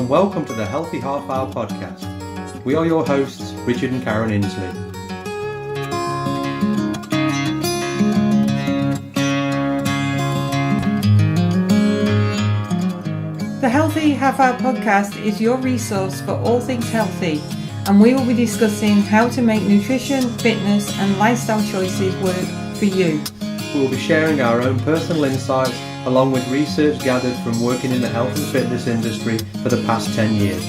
and welcome to the Healthy Half Hour podcast. We are your hosts, Richard and Karen Inslee. The Healthy Half Hour podcast is your resource for all things healthy, and we will be discussing how to make nutrition, fitness and lifestyle choices work for you. We will be sharing our own personal insights along with research gathered from working in the health and fitness industry for the past 10 years.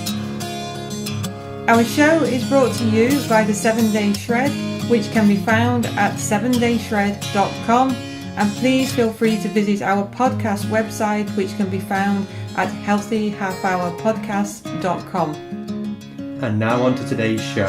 Our show is brought to you by the 7 Day Shred, which can be found at 7dayshred.com, and please feel free to visit our podcast website, which can be found at healthyhalfhourpodcast.com. And now on to today's show.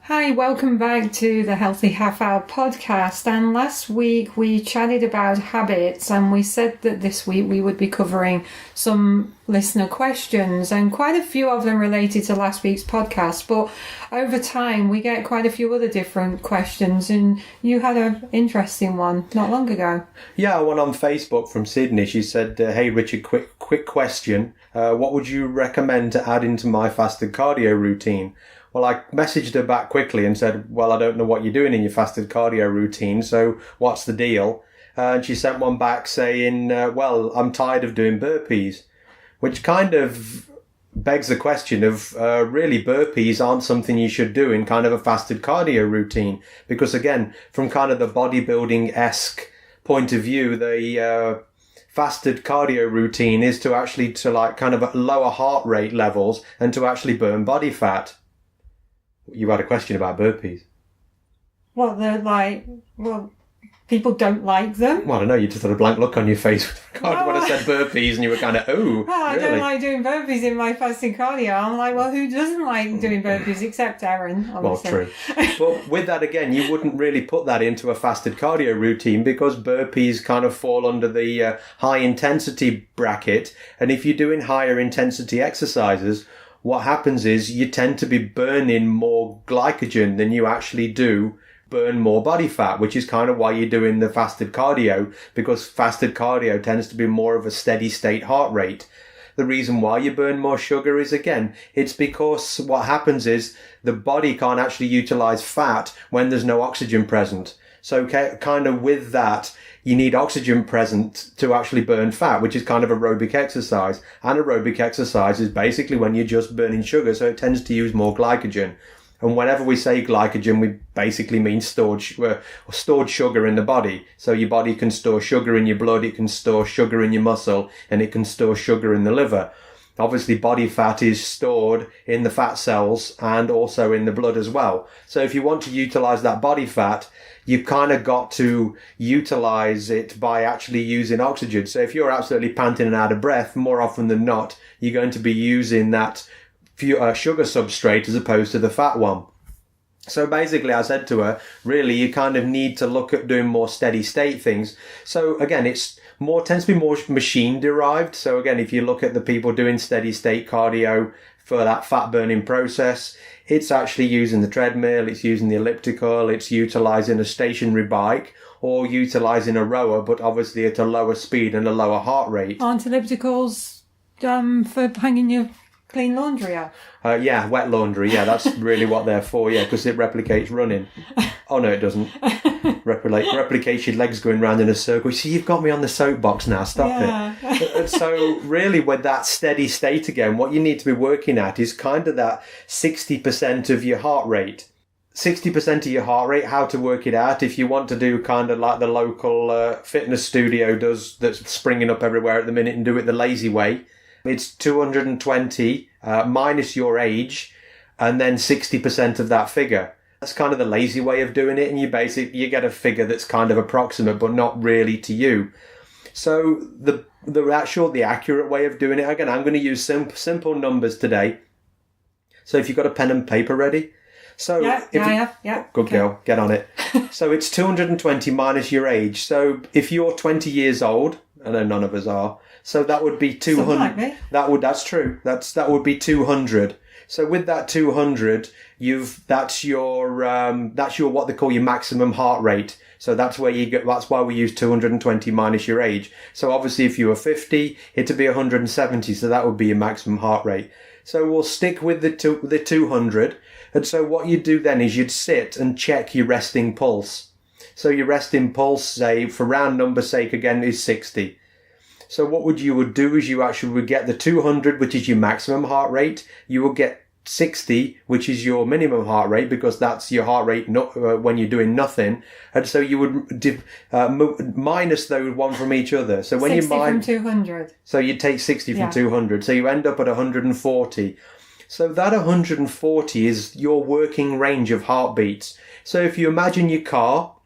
Hi, welcome back to the Healthy Half Hour podcast. And last week we chatted about habits, and we said that this week we would be covering some listener questions, and quite a few of them related to last week's podcast. But over time we get quite a few other different questions, and you had an interesting one not long ago. Yeah, one on Facebook from Sydney. She said, hey Richard, quick question. What would you recommend to add into my fasted cardio routine? Well, I messaged her back quickly and said, well, I don't know what you're doing in your fasted cardio routine, so what's the deal? And she sent one back saying, well, I'm tired of doing burpees, which kind of begs the question of really burpees aren't something you should do in kind of a fasted cardio routine. Because again, from kind of the bodybuilding-esque point of view, the fasted cardio routine is to actually kind of lower heart rate levels and to actually burn body fat. You had a question about burpees. Well, people don't like them. Well, I don't know, you just had a blank look on your face when I said burpees, and you were kind of, I really? don't like doing burpees in my fasting cardio. I'm like, well, who doesn't like doing burpees except Aaron, obviously. Well, true. But with that, again, you wouldn't really put that into a fasted cardio routine because burpees kind of fall under the high intensity bracket. And if you're doing higher intensity exercises, what happens is you tend to be burning more glycogen than you actually do burn more body fat, which is kind of why you're doing the fasted cardio, because fasted cardio tends to be more of a steady state heart rate. The reason why you burn more sugar is, again, it's because what happens is the body can't actually utilize fat when there's no oxygen present. So kind of with that, you need oxygen present to actually burn fat, which is kind of aerobic exercise. Anaerobic exercise is basically when you're just burning sugar, so it tends to use more glycogen. And whenever we say glycogen, we basically mean stored sugar in the body. So your body can store sugar in your blood, it can store sugar in your muscle, and it can store sugar in the liver. Obviously, body fat is stored in the fat cells and also in the blood as well. So if you want to utilize that body fat, you've kind of got to utilize it by actually using oxygen. So if you're absolutely panting and out of breath, more often than not, you're going to be using that sugar substrate as opposed to the fat one. So basically, I said to her, really, you kind of need to look at doing more steady state things. So again, tends to be more machine derived. So again, if you look at the people doing steady state cardio for that fat burning process, it's actually using the treadmill, it's using the elliptical, it's utilizing a stationary bike or utilizing a rower, but obviously at a lower speed and a lower heart rate. Aren't ellipticals for hanging your clean laundry up? Yeah, wet laundry. Yeah, that's really what they're for. Yeah, because it replicates running. Oh, no, it doesn't. Replicates your legs going round in a circle. See, you've got me on the soapbox now. Stop it. So really, with that steady state again, what you need to be working at is kind of that 60% of your heart rate. 60% of your heart rate, how to work it out. If you want to do kind of like the local fitness studio does, that's springing up everywhere at the minute, and do it the lazy way, it's 220 minus your age, and then 60% of that figure. That's kind of the lazy way of doing it, and you get a figure that's kind of approximate, but not really to you. So the accurate way of doing it, again, I'm going to use simple numbers today. So if you've got a pen and paper ready. So yeah. Good girl, get on it. So it's 220 minus your age. So if you're 20 years old, I know none of us are, so that would be 200. Like me. That's true. That would be 200. So with that 200, that's your what they call your maximum heart rate. So that's why we use 220 minus your age. So obviously if you were 50, it'd be 170. So that would be your maximum heart rate. So we'll stick with the 200. And so what you'd do then is you'd sit and check your resting pulse. So your resting pulse, say, for round number sake again, is 60. So what you would do is you actually would get the 200, which is your maximum heart rate. You will get 60, which is your minimum heart rate, because that's your heart rate when you're doing nothing. And so you would minus those one from each other. So when 60 from 200. So you take 60 from 200. So you end up at 140. So that 140 is your working range of heartbeats. So if you imagine your car,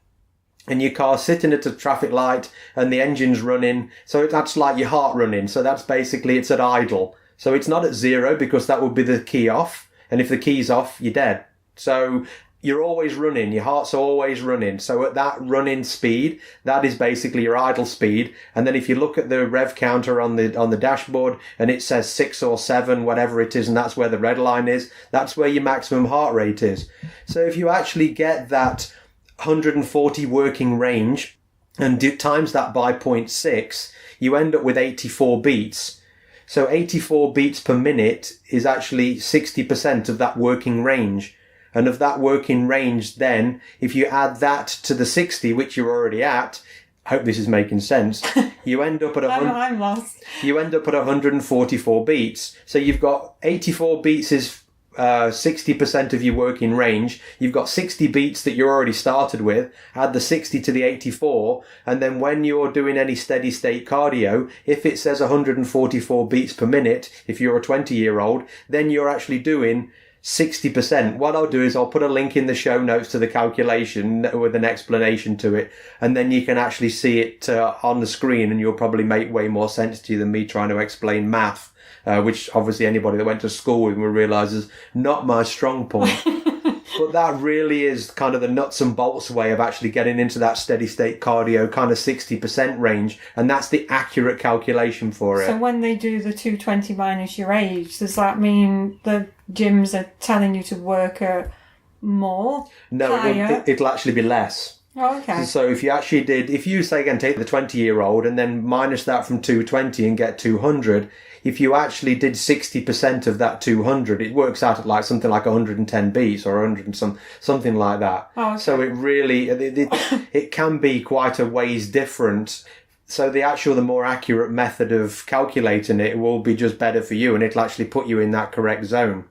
and your car's sitting at a traffic light and the engine's running, so that's like your heart running. So that's basically, it's at idle. So it's not at 0 because that would be the key off. And if the key's off, you're dead. So you're always running. Your heart's always running. So at that running speed, that is basically your idle speed. And then if you look at the rev counter on the dashboard and it says 6 or 7, whatever it is, and that's where the red line is, that's where your maximum heart rate is. So if you actually get that 140 working range and times that by 0.6, you end up with 84 beats. So 84 beats per minute is actually 60% of that working range. And of that working range, then, if you add that to the 60, which you're already at, I hope this is making sense, you end up at I'm lost. You end up at 144 beats. So you've got 84 beats is 60% of your working range. You've got 60 beats that you're already started with. Add the 60 to the 84. And then when you're doing any steady state cardio, if it says 144 beats per minute, if you're a 20-year-old, then you're actually doing 60%. What I'll do is I'll put a link in the show notes to the calculation with an explanation to it. And then you can actually see it on the screen, and you'll probably make way more sense to you than me trying to explain math. Which obviously anybody that went to school with me realises not my strong point. But that really is kind of the nuts and bolts way of actually getting into that steady state cardio kind of 60% range. And that's the accurate calculation for it. So when they do the 220 minus your age, does that mean the gyms are telling you to work at more? No, it'll actually be less. Oh, okay. So if you say again, take the 20-year-old and then minus that from 220 and get 200, if you actually did 60% of that 200, it works out at like something like 110 beats or 100 and something like that. Oh, okay. So it really, it can be quite a ways different. So the more accurate method of calculating it will be just better for you, and it'll actually put you in that correct zone.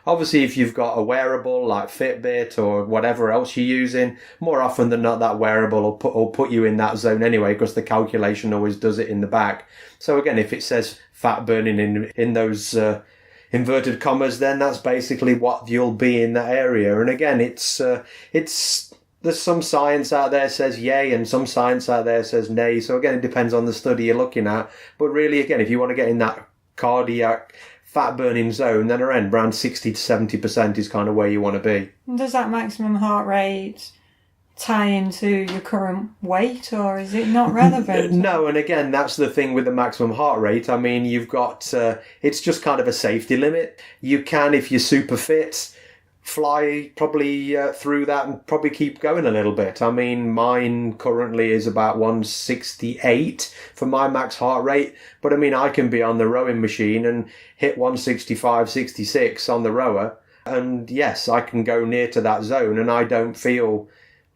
Obviously, if you've got a wearable like Fitbit or whatever else you're using, more often than not, that wearable will put you in that zone anyway, because the calculation always does it in the back. So again, if it says fat burning in those inverted commas, then that's basically what you'll be in that area. And again, there's some science out there says yay and some science out there says nay. So again, it depends on the study you're looking at. But really, again, if you want to get in that cardiac fat burning zone, then around 60 to 70% is kind of where you want to be. Does that maximum heart rate tie into your current weight, or is it not relevant? No, and again, that's the thing with the maximum heart rate. I mean, you've got, it's just kind of a safety limit. You can, if you're super fit, fly probably through that and probably keep going a little bit. I mean, mine currently is about 168 for my max heart rate, but I mean, I can be on the rowing machine and hit 165, 66 on the rower, and yes, I can go near to that zone and I don't feel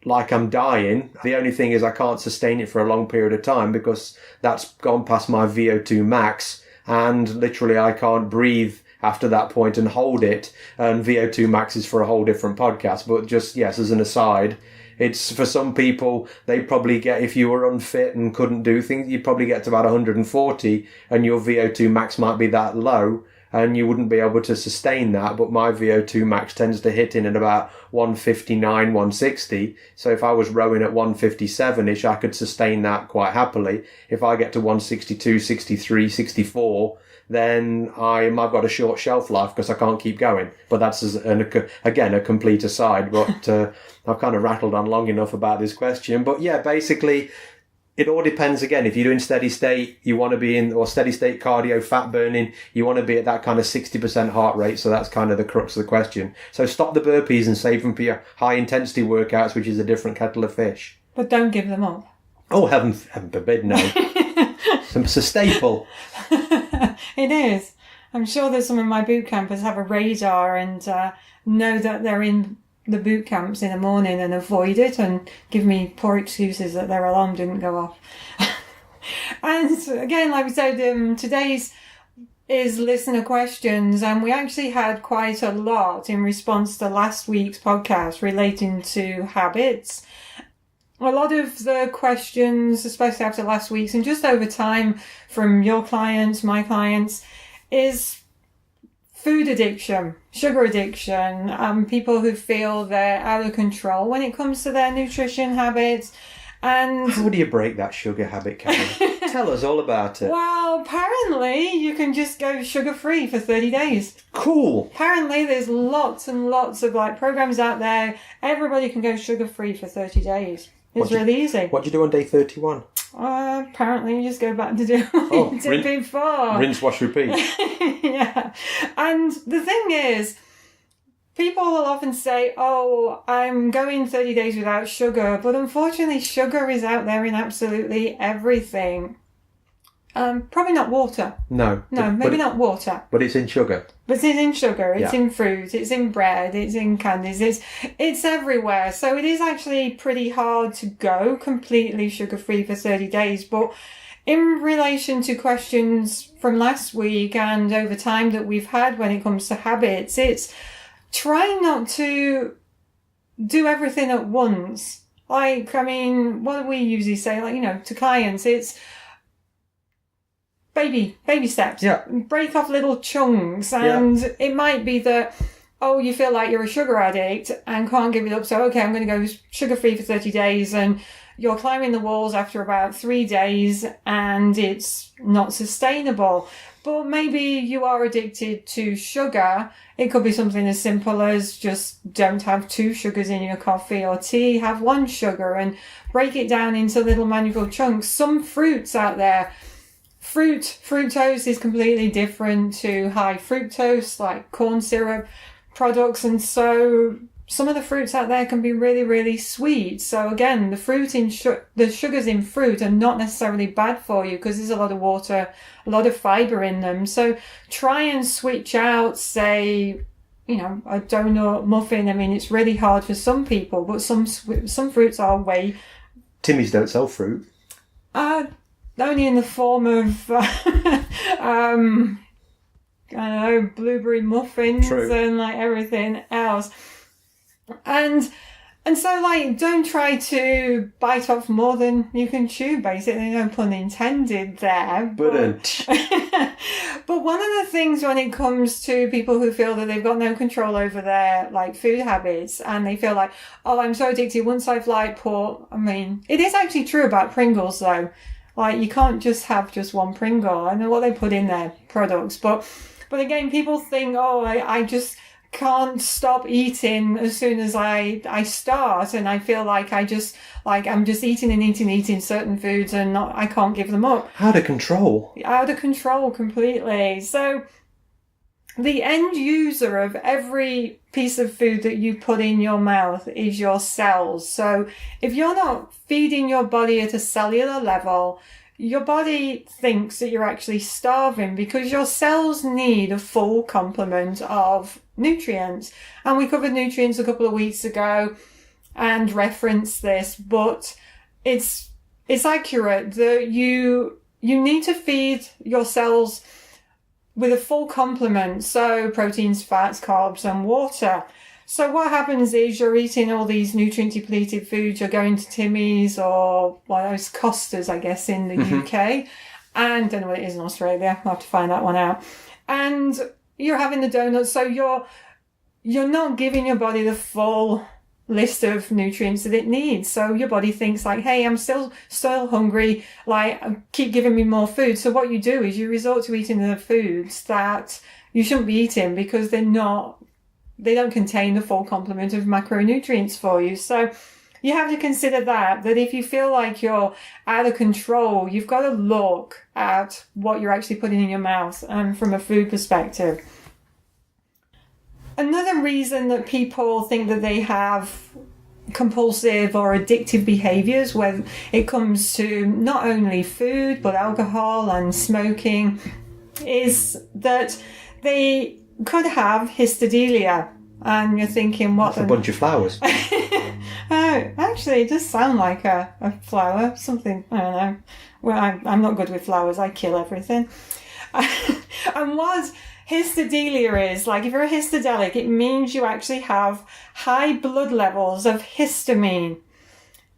like I'm dying. The only thing is I can't sustain it for a long period of time because that's gone past my VO2 max, and literally I can't breathe after that point and hold it. And VO2 max is for a whole different podcast, but just, yes, as an aside, it's for some people, they probably get, if you were unfit and couldn't do things, you'd probably get to about 140 and your VO2 max might be that low and you wouldn't be able to sustain that. But my VO2 max tends to hit in at about 159, 160. So if I was rowing at 157-ish, I could sustain that quite happily. If I get to 162, 63, 64, then I've got a short shelf life because I can't keep going. But that's, again, a complete aside. But I've kind of rattled on long enough about this question. But yeah, basically, it all depends again. If you're doing steady state, you want to be in, or steady state cardio, fat burning, you want to be at that kind of 60% heart rate. So that's kind of the crux of the question. So stop the burpees and save them for your high intensity workouts, which is a different kettle of fish. But don't give them up. Oh, heaven forbid, no. It's a staple. It is. I'm sure that some of my boot campers have a radar and know that they're in the boot camps in the morning and avoid it and give me poor excuses that their alarm didn't go off. And again, like we said, today's is listener questions, and we actually had quite a lot in response to last week's podcast relating to habits. A lot of the questions, especially after last week's and just over time from your clients, my clients, is food addiction, sugar addiction, people who feel they're out of control when it comes to their nutrition habits. And how do you break that sugar habit, Karen? Tell us all about it. Well, apparently you can just go sugar-free for 30 days. Cool. Apparently there's lots and lots of programs out there. Everybody can go sugar-free for 30 days. It's really easy. What do you do on day 31? Apparently you just go back to do what you did before. Rinse, wash, repeat. Yeah. And the thing is, people will often say, oh, I'm going 30 days without sugar. But unfortunately, sugar is out there in absolutely everything. Probably not water. No. Maybe not water. But it's in sugar. But it's in sugar, it's in fruit, it's in bread, it's in candies, it's everywhere. So it is actually pretty hard to go completely sugar-free for 30 days. But in relation to questions from last week and over time that we've had when it comes to habits, it's trying not to do everything at once. What do we usually say? To clients, it's baby steps. Yeah. Break off little chunks. And it might be that, you feel like you're a sugar addict and can't give it up. So, okay, I'm going to go sugar-free for 30 days. And you're climbing the walls after about 3 days and it's not sustainable. But maybe you are addicted to sugar. It could be something as simple as just don't have 2 sugars in your coffee or tea. Have 1 sugar and break it down into little manageable chunks. Some fruits out there, fructose is completely different to high fructose, like corn syrup products. And so some of the fruits out there can be really, really sweet. So again, the sugars in fruit are not necessarily bad for you because there's a lot of water, a lot of fiber in them. So try and switch out, say, a donut, muffin. I mean, it's really hard for some people, but some fruits are way... Timmy's don't sell fruit. Only in the form of, blueberry muffins. True. And everything else. And so don't try to bite off more than you can chew, basically. No pun intended there. But one of the things when it comes to people who feel that they've got no control over their food habits and they feel like, oh, I'm so addicted once I've it is actually true about Pringles though. You can't just have just one Pringle. I know what they put in their products, but again, people think, oh, I just can't stop eating as soon as I start, and I feel like I'm just eating certain foods, and I can't give them up. Out of control completely. So the end user of every piece of food that you put in your mouth is your cells. So if you're not feeding your body at a cellular level, your body thinks that you're actually starving because your cells need a full complement of nutrients. And we covered nutrients a couple of weeks ago and referenced this, but it's accurate that you need to feed your cells with a full complement, so proteins, fats, carbs, and water. So what happens is you're eating all these nutrient-depleted foods, you're going to Timmy's or those Costas, I guess, in the UK. And I don't know what it is in Australia. I'll have to find that one out. And you're having the donuts, so you're not giving your body the full list of nutrients that it needs. So your body thinks like, hey, I'm still hungry, keep giving me more food. So what you do is you resort to eating the foods that you shouldn't be eating because they don't contain the full complement of macronutrients for you. So you have to consider that if you feel like you're out of control, you've got to look at what you're actually putting in your mouth from a food perspective. Another reason that people think that they have compulsive or addictive behaviors when it comes to not only food but alcohol and smoking is that they could have histadelia. And you're thinking, what? That's a bunch of flowers. Actually, it does sound like a flower. Something, I don't know. Well, I'm not good with flowers. I kill everything. And what histadelia is, like if you're a histadelic, it means you actually have high blood levels of histamine.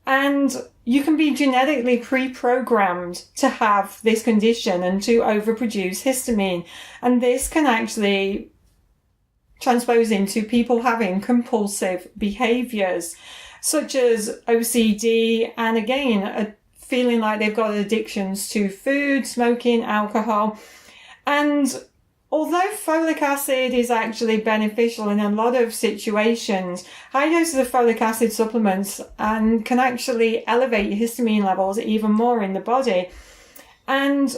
And you can be genetically pre-programmed to have this condition and to overproduce histamine. And this can actually transpose into people having compulsive behaviours, such as OCD, and again, feeling like they've got addictions to food, smoking, alcohol. And although folic acid is actually beneficial in a lot of situations, high doses of folic acid supplements can actually elevate your histamine levels even more in the body. And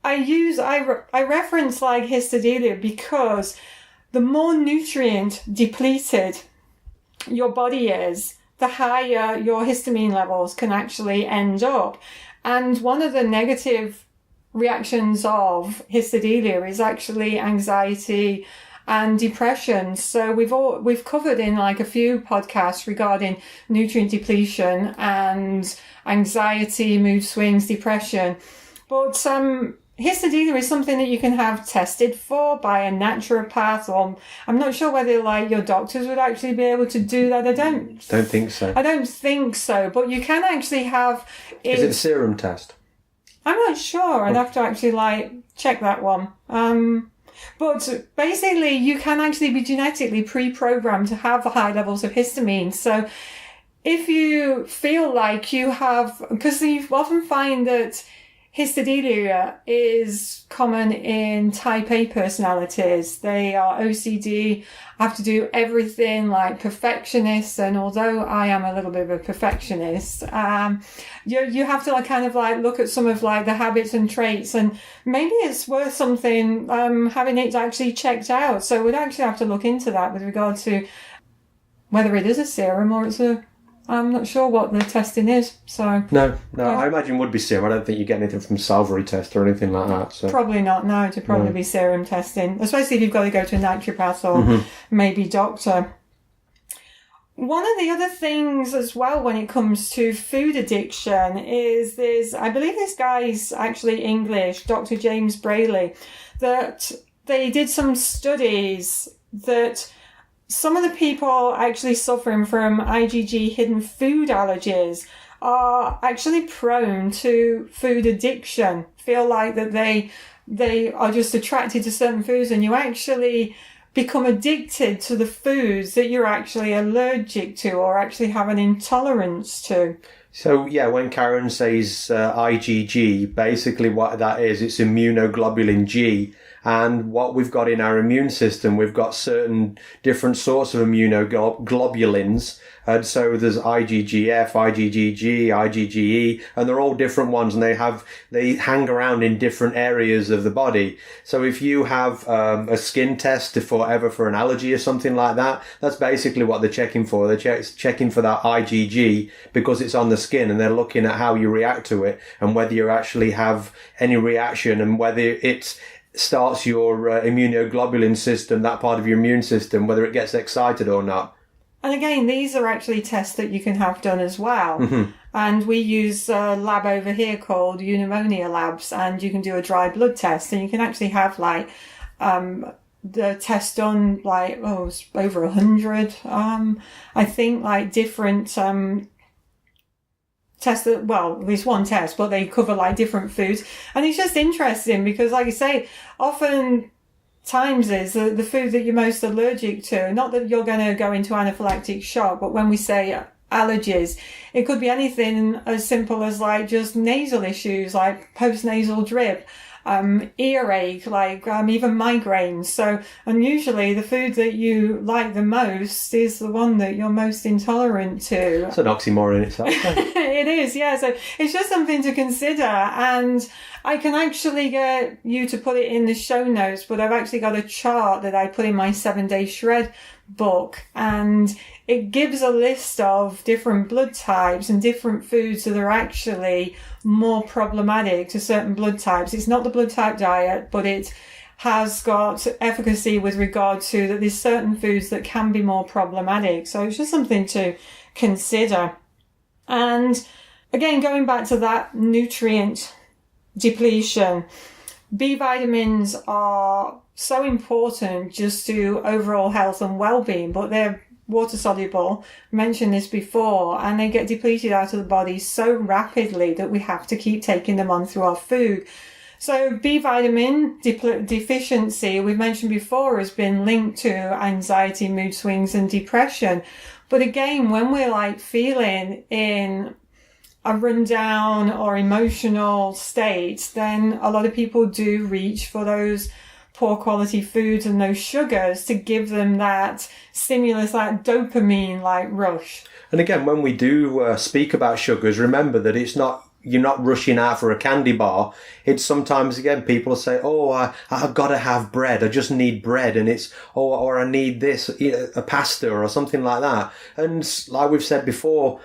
I reference like histadelia because the more nutrient depleted your body is, the higher your histamine levels can actually end up. And one of the negative reactions of histadelia is actually anxiety and depression. So we've covered in like a few podcasts regarding nutrient depletion and anxiety, mood swings, depression. But histadelia is something that you can have tested for by a naturopath, or I'm not sure whether like your doctors would actually be able to do that. I don't think so. I don't think so, but you can actually have Is it a serum test? I'm not sure. I'd have to actually like check that one. But basically you can actually be genetically pre-programmed to have high levels of histamine. So if you feel like you have, because you often find that histadelia is common in type A personalities. They are OCD, have to do everything like perfectionists. And although I am a little bit of a perfectionist, you have to like kind of like look at some of like the habits and traits, and maybe it's worth something, having it actually checked out. So we'd actually have to look into that with regard to whether it is a serum or I'm not sure what the testing is, so... No, I imagine it would be serum. I don't think you get anything from salivary test or anything like that. So. Probably not, no. It'd probably be serum testing, especially if you've got to go to a naturopath or maybe doctor. One of the other things as well when it comes to food addiction is I believe this guy's actually English, Dr. James Braley, that they did some studies that some of the people actually suffering from IgG hidden food allergies are actually prone to food addiction, feel like that they are just attracted to certain foods, and you actually become addicted to the foods that you're actually allergic to or actually have an intolerance to. So, yeah, when Karen says IgG, basically what that is, it's immunoglobulin G. And what we've got in our immune system, we've got certain different sorts of immunoglobulins. And so there's IgGF, IgGG, IgGE, and they're all different ones, and they hang around in different areas of the body. So if you have a skin test for an allergy or something like that, that's basically what they're checking for. They're checking for that IgG because it's on the skin, and they're looking at how you react to it and whether you actually have any reaction and whether it starts your immunoglobulin system, that part of your immune system, whether it gets excited or not. And again, these are actually tests that you can have done as well. Mm-hmm. And we use a lab over here called Pneumonia Labs, and you can do a dry blood test, and you can actually have like the test done like it's over 100. I think like different tests that, well, there's one test, but they cover like different foods, and it's just interesting because, like I say, often times is the food that you're most allergic to, not that you're going to go into anaphylactic shock, but when we say allergies, it could be anything as simple as like just nasal issues, like post-nasal drip, earache, like even migraines. So unusually the food that you like the most is the one that you're most intolerant to. It's an oxymoron in itself. It is, yeah. So it's just something to consider. And I can actually get you to put it in the show notes, but I've actually got a chart that I put in my 7-Day Shred book, and it gives a list of different blood types and different foods that are actually more problematic to certain blood types. It's not the blood type diet, but it has got efficacy with regard to that there's certain foods that can be more problematic. So it's just something to consider. And again, going back to that nutrient depletion, B vitamins are so important just to overall health and well-being, but they're water soluble. I mentioned this before, and they get depleted out of the body so rapidly that we have to keep taking them on through our food. So B vitamin deficiency, we've mentioned before, has been linked to anxiety, mood swings and depression. But again, when we're like feeling in a rundown or emotional state, then a lot of people do reach for those poor quality foods and those sugars to give them that stimulus, that dopamine like rush. And again, when we do speak about sugars, remember that you're not rushing out for a candy bar. It's sometimes, again, people say, I've got to have bread. I just need bread. And it's, or I need this, a pasta or something like that. And like we've said before,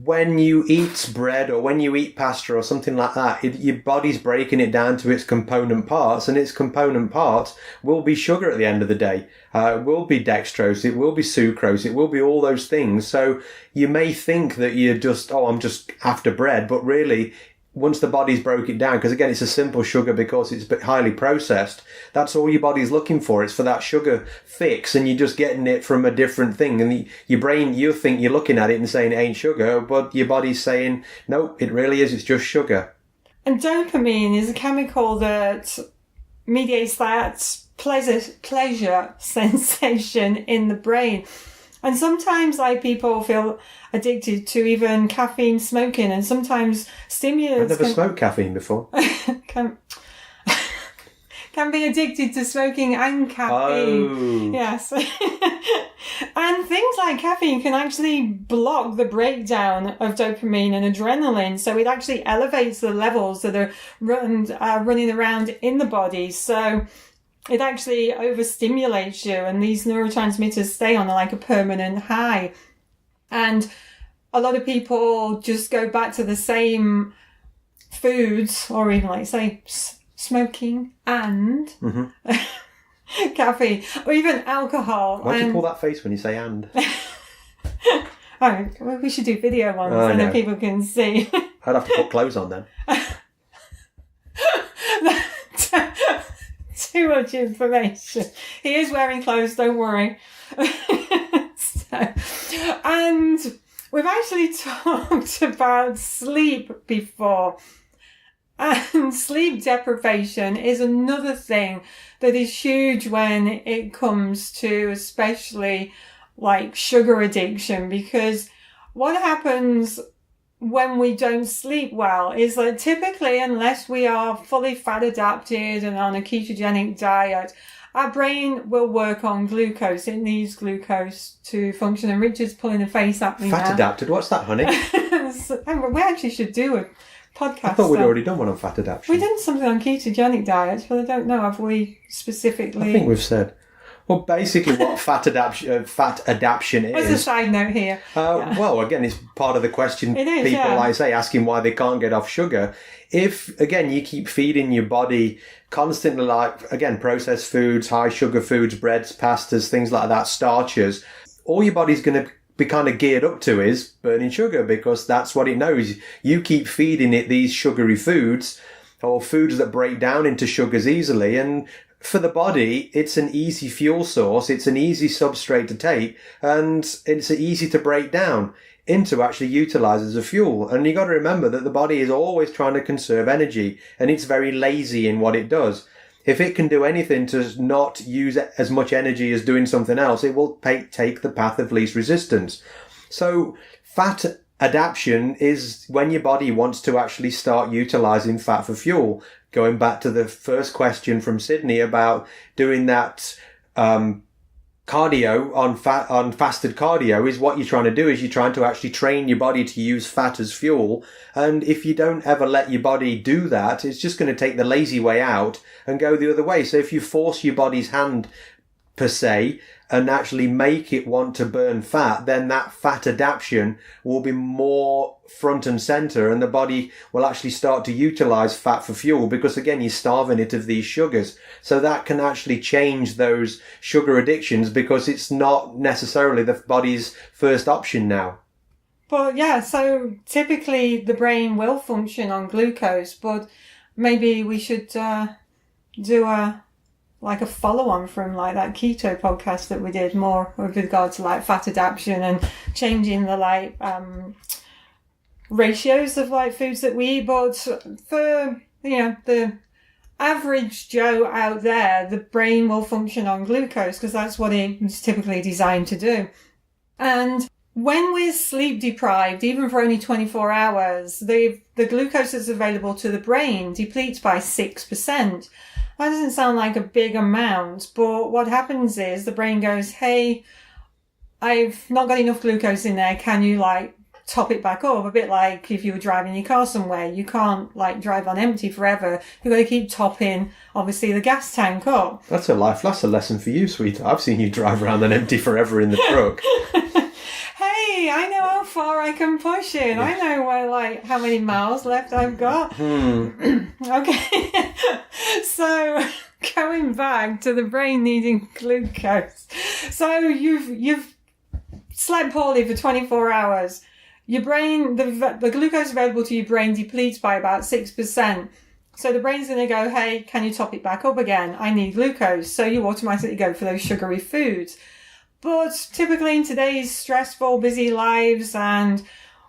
when you eat bread or when you eat pasta or something like that, your body's breaking it down to its component parts, and its component parts will be sugar at the end of the day. It will be dextrose, it will be sucrose, it will be all those things. So you may think that you're just, I'm just after bread, but really, once the body's broke it down, because again, it's a simple sugar because it's highly processed, that's all your body's looking for. It's for that sugar fix, and you're just getting it from a different thing. And your brain, you think you're looking at it and saying it ain't sugar, but your body's saying, nope, it really is. It's just sugar. And dopamine is a chemical that mediates that pleasure sensation in the brain. And sometimes like people feel addicted to even caffeine, smoking, and sometimes stimulants. I've never smoked caffeine before. Can be addicted to smoking and caffeine. Oh. Yes. And things like caffeine can actually block the breakdown of dopamine and adrenaline. So it actually elevates the levels that are running around in the body. So it actually overstimulates you, and these neurotransmitters stay on like a permanent high. And a lot of people just go back to the same foods, or even like say smoking and caffeine, or even alcohol. Why do you pull that face when you say and? Oh, well, we should do video ones and then people can see. I'd have to put clothes on then. Too much information. He is wearing clothes, don't worry. And we've actually talked about sleep before. And sleep deprivation is another thing that is huge when it comes to especially like sugar addiction, because what happens when we don't sleep well is that typically, unless we are fully fat adapted and on a ketogenic diet, our brain will work on glucose. It needs glucose to function. And Richard's pulling a face at me Fat now. adapted? What's that, honey? We actually should do a podcast. I thought we'd already done one on fat adaptation. We did something on ketogenic diets, but I don't know, have we specifically? I think we've said. Well, basically what fat adaptation is... What's a side note here? Well, again, it's part of the question people, like I say, asking why they can't get off sugar. If, again, you keep feeding your body constantly, like, again, processed foods, high sugar foods, breads, pastas, things like that, starches, all your body's going to be kind of geared up to is burning sugar, because that's what it knows. You keep feeding it these sugary foods, or foods that break down into sugars easily, and for the body, it's an easy fuel source, it's an easy substrate to take, and it's easy to break down into actually utilise as a fuel. And you got to remember that the body is always trying to conserve energy, and it's very lazy in what it does. If it can do anything to not use as much energy as doing something else, it will take the path of least resistance. So fat Adaption is when your body wants to actually start utilizing fat for fuel. Going back to the first question from Sydney about doing that cardio on fasted cardio, is what you're trying to do is you're trying to actually train your body to use fat as fuel. And if you don't ever let your body do that, it's just going to take the lazy way out and go the other way. So if you force your body's hand per se and actually make it want to burn fat, then that fat adaption will be more front and center, and the body will actually start to utilize fat for fuel, because again, you're starving it of these sugars. So that can actually change those sugar addictions, because it's not necessarily the body's first option now. But yeah, so typically the brain will function on glucose, but maybe we should do a follow-on from like that keto podcast that we did, more with regard to like fat adaptation and changing the ratios of like foods that we eat. But for, the average Joe out there, the brain will function on glucose because that's what it's typically designed to do. And when we're sleep deprived, even for only 24 hours, the glucose that's available to the brain depletes by 6%. That doesn't sound like a big amount, but what happens is the brain goes, hey, I've not got enough glucose in there. Can you top it back up? A bit like if you were driving your car somewhere. You can't drive on empty forever. You've got to keep topping, obviously, the gas tank up. That's a lesson for you, sweetheart. I've seen you drive around on empty forever in the truck. Hey, I know how far I can push it. I know where, how many miles left I've got. Okay. So, going back to the brain needing glucose. So, you've slept poorly for 24 hours. Your brain, the glucose available to your brain depletes by about 6%. So the brain's going to go, hey, can you top it back up again? I need glucose. So you automatically go for those sugary foods. But typically in today's stressful, busy lives, and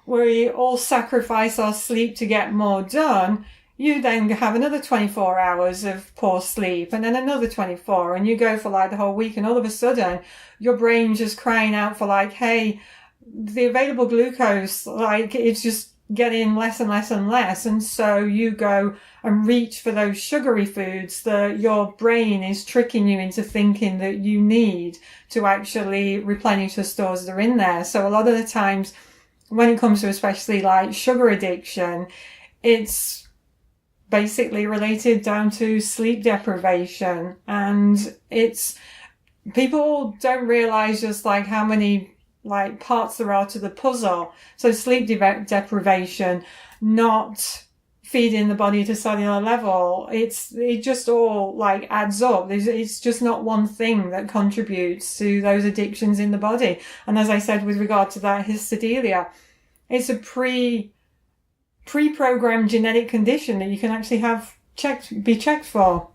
we all sacrifice our sleep to get more done, you then have another 24 hours of poor sleep, and then another 24, and you go for the whole week, and all of a sudden your brain's just crying out for hey, the available glucose, it's just getting less and less and less. And so you go and reach for those sugary foods that your brain is tricking you into thinking that you need to actually replenish the stores that are in there. So a lot of the times when it comes to especially sugar addiction, it's basically related down to sleep deprivation. And people don't realize just how many parts there are to the puzzle. So sleep deprivation, not feeding the body to cellular level, it just all adds up. It's just not one thing that contributes to those addictions in the body. And as I said, with regard to that histadelia, it's a pre-programmed genetic condition that you can actually be checked for.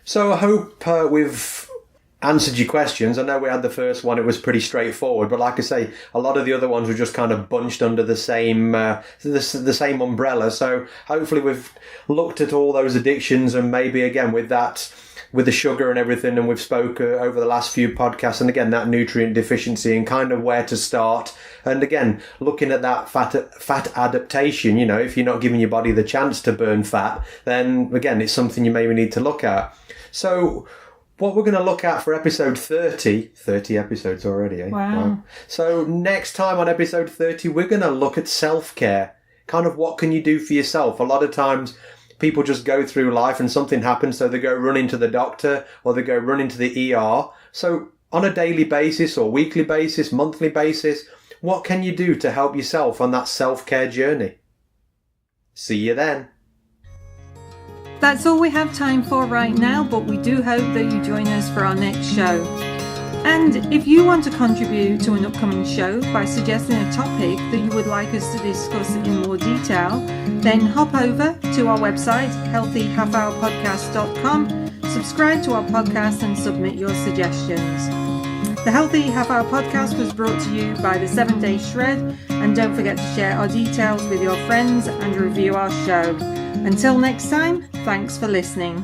So I hope we've answered your questions. I know we had the first one, it was pretty straightforward, but like I say, a lot of the other ones were just kind of bunched under the same same umbrella. So hopefully we've looked at all those addictions, and maybe again with the sugar and everything, and we've spoke over the last few podcasts, and again that nutrient deficiency and kind of where to start, and again looking at that fat adaptation. If you're not giving your body the chance to burn fat, then again it's something you maybe need to look at. So what we're going to look at for episode 30 episodes already, eh? Wow. So next time on episode 30, we're going to look at self-care. Kind of what can you do for yourself? A lot of times people just go through life and something happens, so they go running to the doctor or they go running to the ER. So on a daily basis or weekly basis, monthly basis, what can you do to help yourself on that self-care journey? See you then. That's all we have time for right now, but we do hope that you join us for our next show. And if you want to contribute to an upcoming show by suggesting a topic that you would like us to discuss in more detail, then hop over to our website, healthyhalfhourpodcast.com, subscribe to our podcast and submit your suggestions. The Healthy Half Hour Podcast was brought to you by the 7 Day Shred, and don't forget to share our details with your friends and review our show. Until next time, thanks for listening.